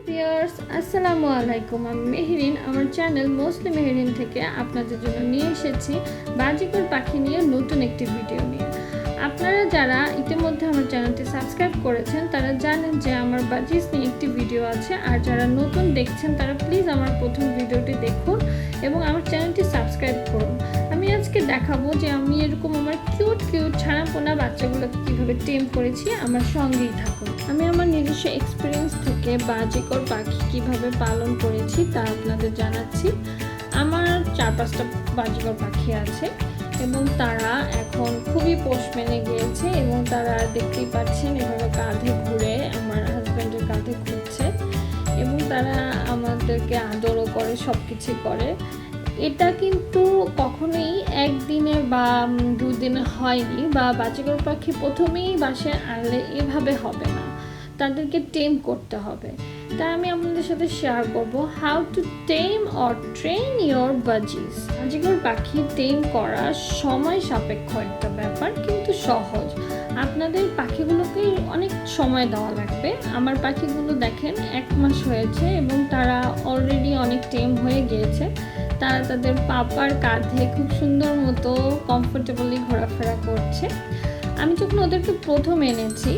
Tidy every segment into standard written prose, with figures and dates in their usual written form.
Viewers আসসালামু আলাইকুম। আমি মেহরিন, আমার চ্যানেল মোস্টলি মেহরিন থেকে আপনাদের জন্য নিয়ে এসেছি বাজিকর পাখি নিয়ে নতুন একটি ভিডিও নিয়ে। আপনারা যারা ইতিমধ্যে আমার চ্যানেলটি সাবস্ক্রাইব করেছেন তারা জানেন যে আমার বাজিস নিয়ে একটি ভিডিও আছে, আর যারা নতুন দেখছেন তারা প্লিজ আমার প্রথম ভিডিওটি দেখুন এবং আমার চ্যানেলটি সাবস্ক্রাইব করুন। আমি আজকে দেখাবো যে আমি এরকম আমার কিউট ছানাপোনা বাচ্চাগুলোকে কীভাবে টেম করেছি। আমার সঙ্গেই থাকুন। আমি আমার নিজস্ব এক্সপিরিয়েন্স থেকে বাজিকর পাখি কিভাবে পালন করেছি তা আপনাদের জানাচ্ছি। আমার 4-5টা বাজিকর পাখি আছে এবং তারা এখন খুবই পোষ মেনে গিয়েছে এবং তারা দেখতেই পাচ্ছেন এভাবে কাঁধে ঘুরে আমার হাজব্যান্ডের কাঁধে ঘুরছে এবং তারা আমাদেরকে আদরও করে, সব কিছু করে। এটা কিন্তু কখনোই একদিনে বা দুদিনে হয়নি, বা বাজিকর পাখি প্রথমেই বাসায় আনলে এভাবে হবে না, তাদেরকে টেম করতে হবে। তাই আমি আপনাদের সাথে শেয়ার করব হাউ টু টেম অর ট্রেন ইয়োর বাজিস। বাজিকর পাখি টেম করা সময় সাপেক্ষ একটা ব্যাপার, কিন্তু সহজ। আপনাদের পাখিগুলোকে অনেক সময় দেওয়া লাগবে। আমার পাখিগুলো দেখেন 1 মাস হয়েছে এবং তারা অলরেডি অনেক টেম হয়ে গিয়েছে। তারা তাদের পাপার কাঁধে খুব সুন্দর মতো কমফোর্টেবলি ঘোরাফেরা করছে। আমি যখন ওদেরকে প্রথম এনেছি,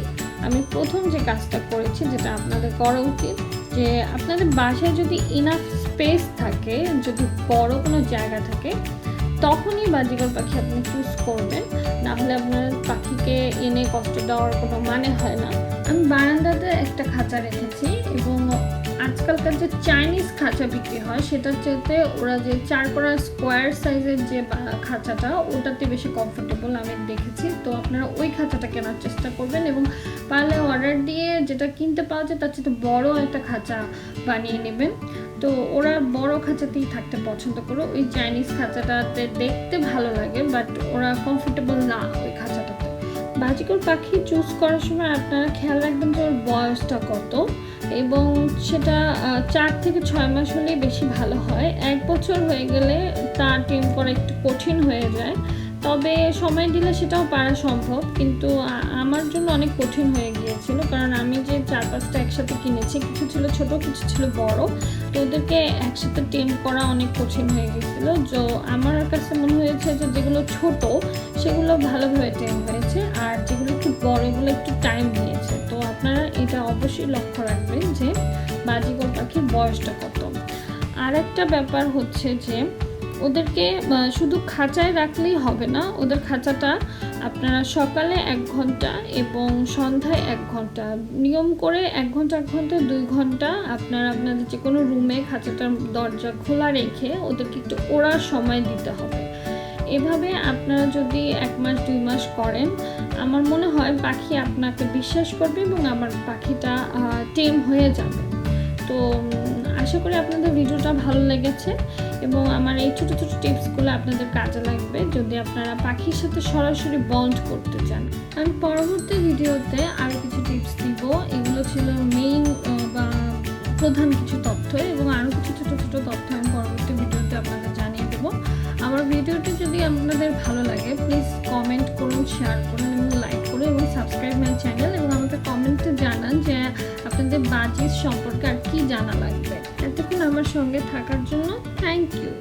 আমি প্রথম যে কাজটা করেছি, যেটা আপনাদের করা উচিত, যে আপনাদের বাসায় যদি ইনাফ স্পেস থাকে, যদি বড় কোনো জায়গা থাকে, তখনই বাজিকর পাখি আপনি চুজ করবেন। না হলে আপনার পাখিকে এনে কষ্ট দেওয়ার কোনো মানে হয় না। আমি বারান্দাতে একটা খাঁচা রেখেছি এবং আজকালকার যে চাইনিজ খাঁচা বিক্রি হয় সেটার চাইতে ওরা যে 4 করা স্কোয়ার সাইজের যে খাঁচাটা, ওটাতে বেশি কমফোর্টেবল আমি দেখেছি। তো আপনারা ওই খাঁচাটা কেনার চেষ্টা করবেন এবং পারলে অর্ডার দিয়ে যেটা কিনতে পাওয়া যায় তার চেয়ে বড় একটা খাঁচা বানিয়ে নেবেন। তো ওরা বড় খাঁচাতেই থাকতে পছন্দ করে। ওই চাইনিজ খাঁচাটাতে দেখতে ভালো লাগে, বাট ওরা কমফোর্টেবল না ওই খাঁচাটাতে। বাজিকর পাখি চুজ করার সময় আপনারা খেয়াল রাখবেন যে ওর বয়সটা কত, এবং সেটা 4 থেকে 6 মাস হলেই বেশি ভালো হয়। 1 বছর হয়ে গেলে তা টেম করা একটু কঠিন হয়ে যায়, তবে সময় দিলে সেটাও পারা সম্ভব, কিন্তু আমার জন্য অনেক কঠিন হয়ে গিয়েছিল, কারণ আমি যে 4-5টা একসাথে কিনেছি, কিছু ছিল ছোট, কিছু ছিল বড়, তো ওদেরকে একসাথে টেম করা অনেক কঠিন হয়ে গিয়েছিল। তো আমার কাছে মনে হয়েছে যে যেগুলো ছোট সেগুলো ভালোভাবে টেম হয়েছে, আর যেগুলো একটু বড় এগুলো একটু টাইম নিয়েছে। তো আপনারা এটা অবশ্যই লক্ষ্য রাখবেন যে বাজিকর পাখির বয়সটা কত। আর একটা ব্যাপার হচ্ছে যে ওদেরকে শুধু খাঁচায় রাখলেই হবে না। ওদের খাঁচাটা আপনারা সকালে 1 ঘন্টা এবং সন্ধ্যায় 1 ঘন্টা নিয়ম করে 1 ঘন্টা 2 ঘন্টা আপনারা আপনাদের যে কোনো রুমে খাঁচাটার দরজা খোলা রেখে ওদেরকে একটু ওড়ার সময় দিতে হবে। এভাবে আপনারা যদি 1 মাস 2 মাস করেন, আমার মনে হয় পাখি আপনাকে বিশ্বাস করবে এবং আমার পাখিটা টেম হয়ে যাবে। তো আশা করি আপনাদের ভিডিওটা ভালো লেগেছে এবং আমার এই ছোটো টিপসগুলো আপনাদের কাজে লাগবে যদি আপনারা পাখির সাথে সরাসরি বন্ড করতে চান। আমি পরবর্তী ভিডিওতে আরও কিছু টিপস দিব। এগুলো ছিল মেইন বা প্রধান কিছু তথ্য, এবং আরও কিছু ছোটো তথ্য আমি পরবর্তী ভিডিওতে আপনাদের জানিয়ে দেবো। আমার ভিডিওটি যদি আপনাদের ভালো লাগে প্লিজ কমেন্ট করুন, শেয়ার করুন এবং লাইক করুন এবং সাবস্ক্রাইব মাই চ্যানেল, এবং আমাকে কমেন্টে জানান যে আপনাদের বাজিস সম্পর্কে আর কি জানা লাগবে। এতক্ষণ আমার সঙ্গে থাকার জন্য থ্যাংক ইউ।